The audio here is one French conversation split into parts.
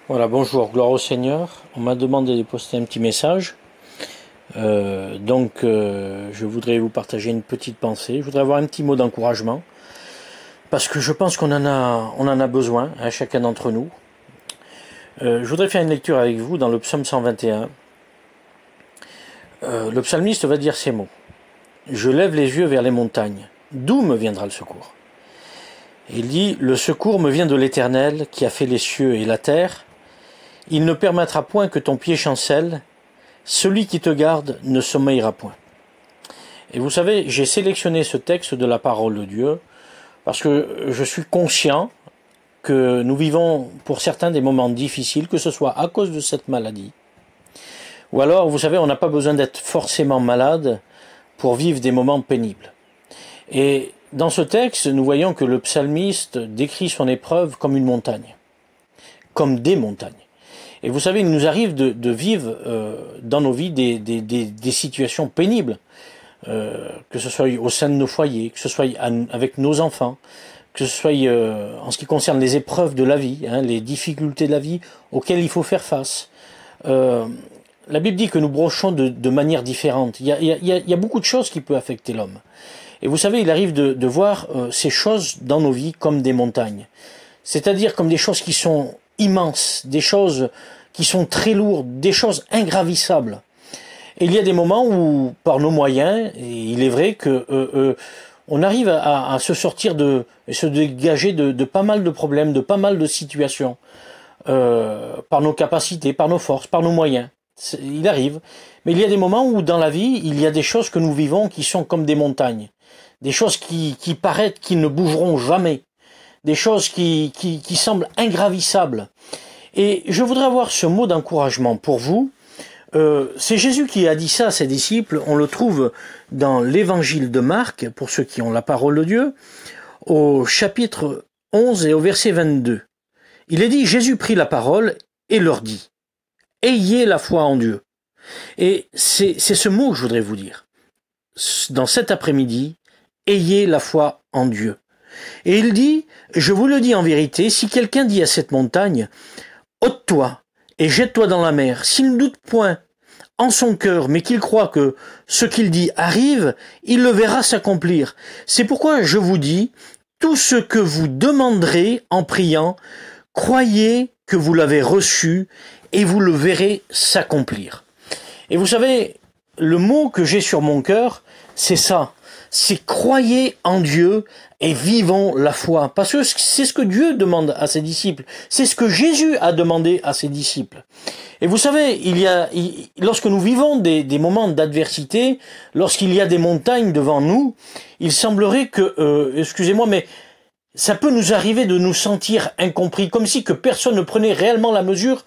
Voilà, bonjour, gloire au Seigneur. On m'a demandé de poster un petit message. Je voudrais vous partager une petite pensée. Je voudrais avoir un petit mot d'encouragement. Parce que je pense qu'on en a besoin, hein, chacun d'entre nous. Je voudrais faire une lecture avec vous dans le psaume 121. Le psalmiste va dire ces mots. Je lève les yeux vers les montagnes. D'où me viendra le secours? Il dit, le secours me vient de l'Éternel qui a fait les cieux et la terre. Il ne permettra point que ton pied chancelle. Celui qui te garde ne sommeillera point. Et vous savez, j'ai sélectionné ce texte de la parole de Dieu parce que je suis conscient que nous vivons pour certains des moments difficiles, que ce soit à cause de cette maladie. Ou alors, vous savez, on n'a pas besoin d'être forcément malade pour vivre des moments pénibles. Et dans ce texte, nous voyons que le psalmiste décrit son épreuve comme une montagne, comme des montagnes. Et vous savez, il nous arrive de vivre dans nos vies des situations pénibles, que ce soit au sein de nos foyers, que ce soit avec nos enfants, que ce soit en ce qui concerne les épreuves de la vie, hein, les difficultés de la vie auxquelles il faut faire face. La Bible dit que nous brochons de manière différente. Il y a beaucoup de choses qui peuvent affecter l'homme. Et vous savez, il arrive de voir ces choses dans nos vies comme des montagnes. C'est-à-dire comme des choses qui sont immenses, des choses qui sont très lourdes, des choses ingravissables. Et il y a des moments où, par nos moyens, et il est vrai que on arrive à se sortir et se dégager de pas mal de problèmes, de pas mal de situations, par nos capacités, par nos forces, par nos moyens. Il arrive. Mais il y a des moments où, dans la vie, il y a des choses que nous vivons qui sont comme des montagnes. Des choses qui paraissent qui ne bougeront jamais. Des choses qui semblent ingravissables. Et je voudrais avoir ce mot d'encouragement pour vous. C'est Jésus qui a dit ça à ses disciples. On le trouve dans l'évangile de Marc, pour ceux qui ont la parole de Dieu, au chapitre 11 et au verset 22. Il est dit, Jésus prit la parole et leur dit, « Ayez la foi en Dieu ». Et c'est ce mot que je voudrais vous dire. Dans cet après-midi, ayez la foi en Dieu. Et il dit, je vous le dis en vérité, si quelqu'un dit à cette montagne, ôte-toi et jette-toi dans la mer, s'il ne doute point en son cœur, mais qu'il croit que ce qu'il dit arrive, il le verra s'accomplir. C'est pourquoi je vous dis, tout ce que vous demanderez en priant, croyez que vous l'avez reçu et vous le verrez s'accomplir. Et vous savez, le mot que j'ai sur mon cœur, c'est ça. C'est croyez en Dieu et vivons la foi. Parce que c'est ce que Dieu demande à ses disciples. C'est ce que Jésus a demandé à ses disciples. Et vous savez, lorsque nous vivons des moments d'adversité, lorsqu'il y a des montagnes devant nous, il semblerait que, excusez-moi, mais ça peut nous arriver de nous sentir incompris, comme si que personne ne prenait réellement la mesure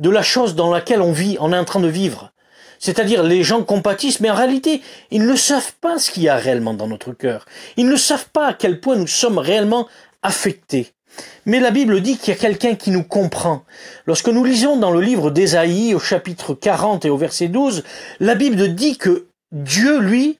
de la chose dans laquelle on vit, on est en train de vivre. C'est-à-dire les gens compatissent, mais en réalité, ils ne savent pas ce qu'il y a réellement dans notre cœur. Ils ne savent pas à quel point nous sommes réellement affectés. Mais la Bible dit qu'il y a quelqu'un qui nous comprend. Lorsque nous lisons dans le livre d'Ésaïe, au chapitre 40 et au verset 12, la Bible dit que Dieu, lui,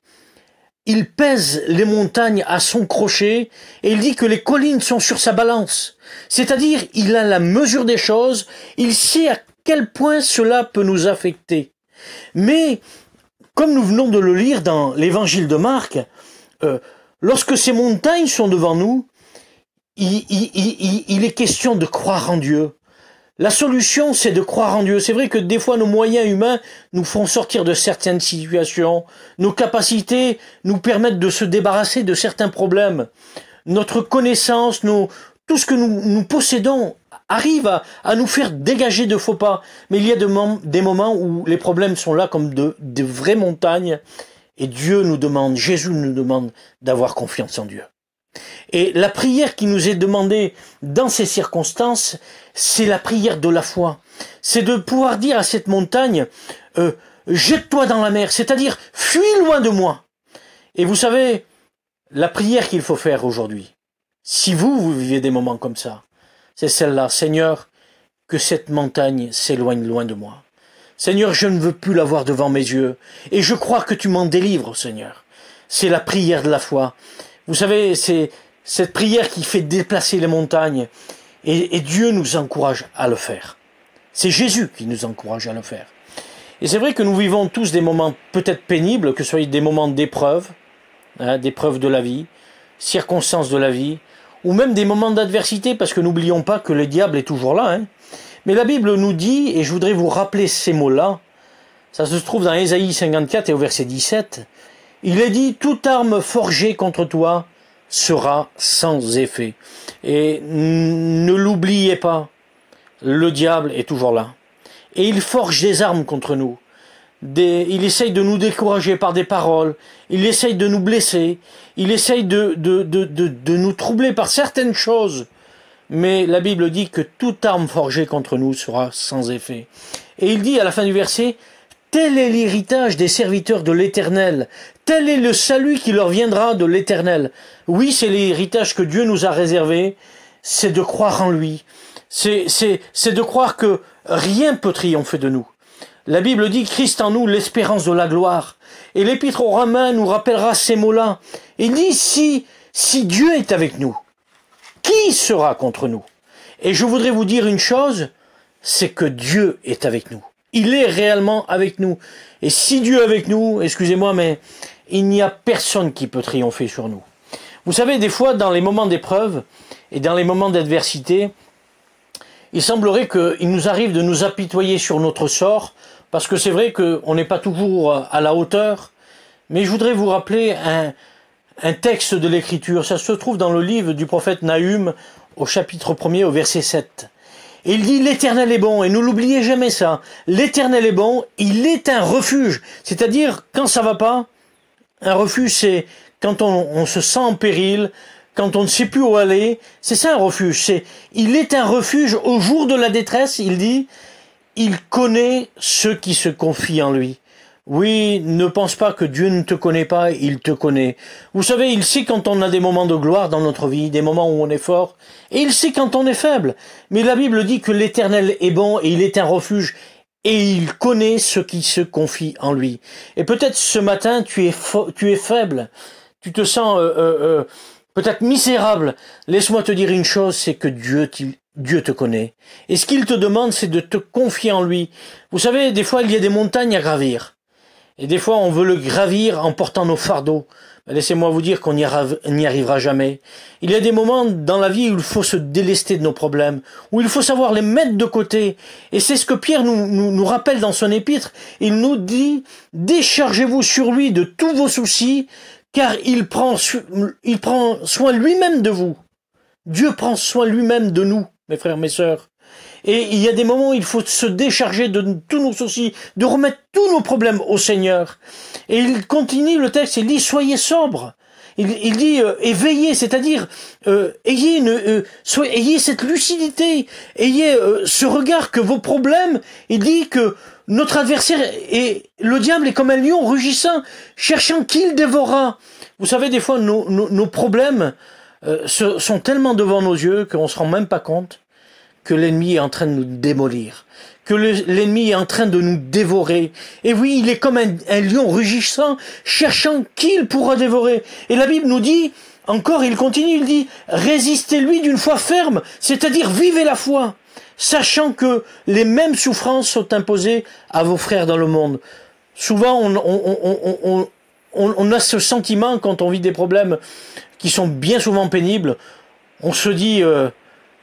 il pèse les montagnes à son crochet et il dit que les collines sont sur sa balance. C'est-à-dire, il a la mesure des choses, il sait à quel point cela peut nous affecter. Mais, comme nous venons de le lire dans l'évangile de Marc, lorsque ces montagnes sont devant nous, il est question de croire en Dieu. La solution, c'est de croire en Dieu. C'est vrai que des fois, nos moyens humains nous font sortir de certaines situations. Nos capacités nous permettent de se débarrasser de certains problèmes. Notre connaissance, tout ce que nous possédons arrive à nous faire dégager de faux pas. Mais il y a des moments où les problèmes sont là comme de vraies montagnes. Et Dieu nous demande, Jésus nous demande d'avoir confiance en Dieu. Et la prière qui nous est demandée dans ces circonstances, c'est la prière de la foi. C'est de pouvoir dire à cette montagne, jette-toi dans la mer, c'est-à-dire fuis loin de moi. Et vous savez, la prière qu'il faut faire aujourd'hui, si vous vivez des moments comme ça, c'est celle-là. Seigneur, que cette montagne s'éloigne loin de moi. Seigneur, je ne veux plus la voir devant mes yeux. Et je crois que tu m'en délivres, Seigneur. C'est la prière de la foi. Vous savez, c'est cette prière qui fait déplacer les montagnes. Et Dieu nous encourage à le faire. C'est Jésus qui nous encourage à le faire. Et c'est vrai que nous vivons tous des moments peut-être pénibles, que ce soit des moments d'épreuve, d'épreuve de la vie, circonstances de la vie, ou même des moments d'adversité, parce que n'oublions pas que le diable est toujours là. Mais la Bible nous dit, et je voudrais vous rappeler ces mots-là, ça se trouve dans Ésaïe 54 et au verset 17, il est dit « Toute arme forgée contre toi sera sans effet ». Et ne l'oubliez pas, le diable est toujours là. Et il forge des armes contre nous. Il essaye de nous décourager par des paroles. Il essaye de nous blesser. Il essaye de nous troubler par certaines choses. Mais la Bible dit que toute arme forgée contre nous sera sans effet. Et il dit à la fin du verset, « Tel est l'héritage des serviteurs de l'Éternel. Tel est le salut qui leur viendra de l'Éternel. » Oui, c'est l'héritage que Dieu nous a réservé. C'est de croire en lui. C'est de croire que rien peut triompher de nous. La Bible dit Christ en nous, l'espérance de la gloire. Et l'Épître aux Romains nous rappellera ces mots-là. Il dit si Dieu est avec nous, qui sera contre nous? Et je voudrais vous dire une chose, c'est que Dieu est avec nous. Il est réellement avec nous. Et si Dieu est avec nous, excusez-moi, mais il n'y a personne qui peut triompher sur nous. Vous savez, des fois, dans les moments d'épreuve et dans les moments d'adversité, il semblerait qu'il nous arrive de nous apitoyer sur notre sort, parce que c'est vrai qu'on n'est pas toujours à la hauteur, mais je voudrais vous rappeler un texte de l'Écriture. Ça se trouve dans le livre du prophète Nahum, au chapitre 1er, au verset 7. Et il dit « L'Éternel est bon », et ne l'oubliez jamais ça. L'Éternel est bon, il est un refuge. C'est-à-dire, quand ça va pas, un refuge, c'est quand on se sent en péril, quand on ne sait plus où aller, c'est ça un refuge. Il est un refuge au jour de la détresse, il dit, il connaît ceux qui se confient en lui. Oui, ne pense pas que Dieu ne te connaît pas, il te connaît. Vous savez, il sait quand on a des moments de gloire dans notre vie, des moments où on est fort, et il sait quand on est faible. Mais la Bible dit que l'Éternel est bon et il est un refuge, et il connaît ceux qui se confient en lui. Et peut-être ce matin, tu es faible, tu te sens peut-être misérable. Laisse-moi te dire une chose, c'est que Dieu te connaît. Et ce qu'il te demande, c'est de te confier en lui. Vous savez, des fois, il y a des montagnes à gravir. Et des fois, on veut le gravir en portant nos fardeaux. Laissez-moi vous dire qu'on n'y arrivera jamais. Il y a des moments dans la vie où il faut se délester de nos problèmes, où il faut savoir les mettre de côté. Et c'est ce que Pierre nous rappelle dans son épître. Il nous dit, déchargez-vous sur lui de tous vos soucis, car il prend soin lui-même de vous. Dieu prend soin lui-même de nous, mes frères, mes sœurs. Et il y a des moments où il faut se décharger de tous nos soucis, de remettre tous nos problèmes au Seigneur. Et il continue le texte, il dit, soyez sobres. Il dit, et veillez, c'est-à-dire, ayez cette lucidité, ayez ce regard que vos problèmes, il dit que notre adversaire, le diable est comme un lion rugissant, cherchant qui il dévorera. Vous savez, des fois, nos problèmes sont tellement devant nos yeux qu'on ne se rend même pas compte que l'ennemi est en train de nous démolir, que l'ennemi est en train de nous dévorer. Et oui, il est comme un lion rugissant, cherchant qui il pourra dévorer. Et la Bible nous dit, encore, il continue, il dit, résistez-lui d'une foi ferme, c'est-à-dire vivez la foi, sachant que les mêmes souffrances sont imposées à vos frères dans le monde. Souvent, on a ce sentiment, quand on vit des problèmes qui sont bien souvent pénibles, on se dit,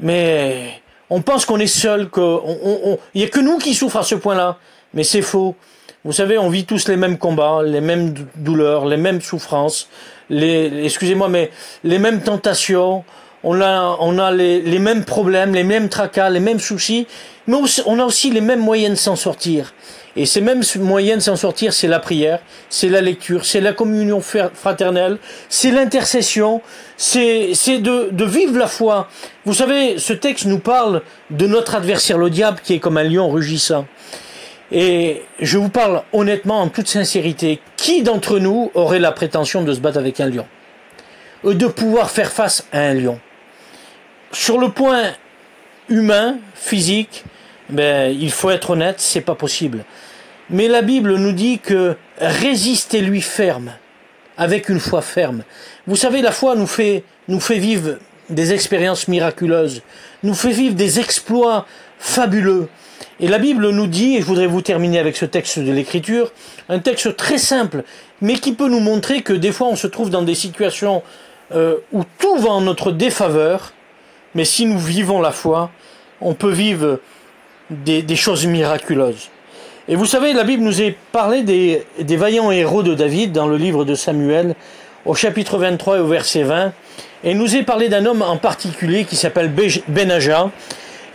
mais on pense qu'on est seul, il n'y a que nous qui souffrent à ce point-là. Mais c'est faux. Vous savez, on vit tous les mêmes combats, les mêmes douleurs, les mêmes souffrances, excusez-moi, mais les mêmes tentations. On a les mêmes problèmes, les mêmes tracas, les mêmes soucis, mais on a aussi les mêmes moyens de s'en sortir. Et ces mêmes moyens de s'en sortir, c'est la prière, c'est la lecture, c'est la communion fraternelle, c'est l'intercession, c'est de vivre la foi. Vous savez, ce texte nous parle de notre adversaire, le diable, qui est comme un lion rugissant. Et je vous parle honnêtement, en toute sincérité, qui d'entre nous aurait la prétention de se battre avec un lion? De pouvoir faire face à un lion? Sur le point humain, physique, il faut être honnête, c'est pas possible. Mais la Bible nous dit que résistez-lui ferme, avec une foi ferme. Vous savez, la foi nous fait vivre des expériences miraculeuses, nous fait vivre des exploits fabuleux. Et la Bible nous dit, et je voudrais vous terminer avec ce texte de l'Écriture, un texte très simple, mais qui peut nous montrer que des fois on se trouve dans des situations où tout va en notre défaveur, mais si nous vivons la foi, on peut vivre des choses miraculeuses. Et vous savez, la Bible nous est parlé des vaillants héros de David dans le livre de Samuel, au chapitre 23 et au verset 20, et il nous est parlé d'un homme en particulier qui s'appelle Benaja,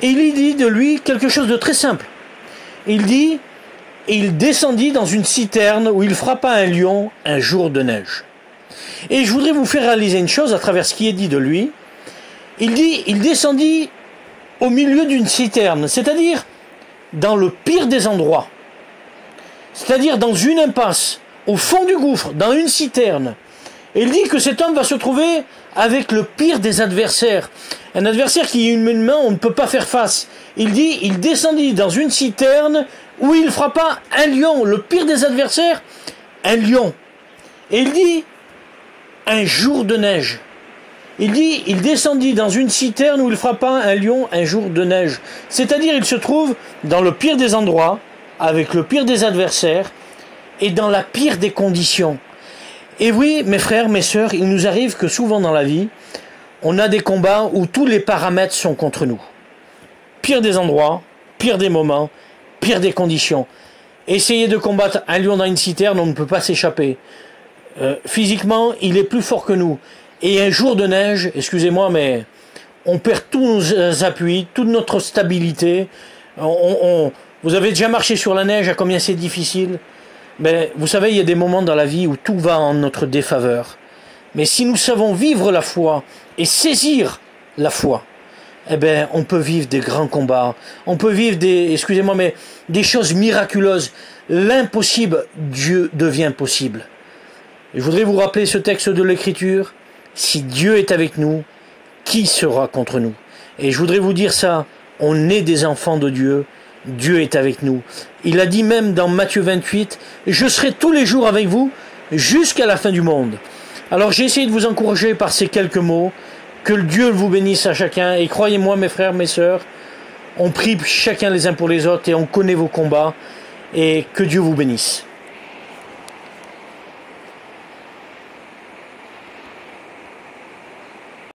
et il dit de lui quelque chose de très simple. Il dit, il descendit dans une citerne où il frappa un lion un jour de neige. Et je voudrais vous faire réaliser une chose à travers ce qui est dit de lui. Il dit, il descendit au milieu d'une citerne, c'est-à-dire dans le pire des endroits. C'est-à-dire dans une impasse, au fond du gouffre, dans une citerne. Et il dit que cet homme va se trouver avec le pire des adversaires. Un adversaire qui, humainement, on ne peut pas faire face. Il dit, il descendit dans une citerne où il frappa un lion, le pire des adversaires, un lion. Et il dit, un jour de neige. Il dit, il descendit dans une citerne où il frappa un lion un jour de neige. C'est-à-dire, il se trouve dans le pire des endroits, avec le pire des adversaires, et dans la pire des conditions. Et oui, mes frères, mes sœurs, il nous arrive que souvent dans la vie, on a des combats où tous les paramètres sont contre nous. Pire des endroits, pire des moments, pire des conditions. Essayer de combattre un lion dans une citerne, on ne peut pas s'échapper. Physiquement, il est plus fort que nous. Et un jour de neige, excusez-moi, mais on perd tous nos appuis, toute notre stabilité. Vous avez déjà marché sur la neige, à combien c'est difficile? Mais vous savez, il y a des moments dans la vie où tout va en notre défaveur. Mais si nous savons vivre la foi et saisir la foi, eh ben, on peut vivre des grands combats. On peut vivre des choses miraculeuses. L'impossible, Dieu devient possible. Et je voudrais vous rappeler ce texte de l'Écriture. Si Dieu est avec nous, qui sera contre nous? Et je voudrais vous dire ça, on est des enfants de Dieu. Dieu est avec nous. Il a dit même dans Matthieu 28, « Je serai tous les jours avec vous jusqu'à la fin du monde. » Alors j'ai essayé de vous encourager par ces quelques mots. Que le Dieu vous bénisse à chacun. Et croyez-moi, mes frères, mes sœurs, on prie chacun les uns pour les autres et on connaît vos combats. Et que Dieu vous bénisse.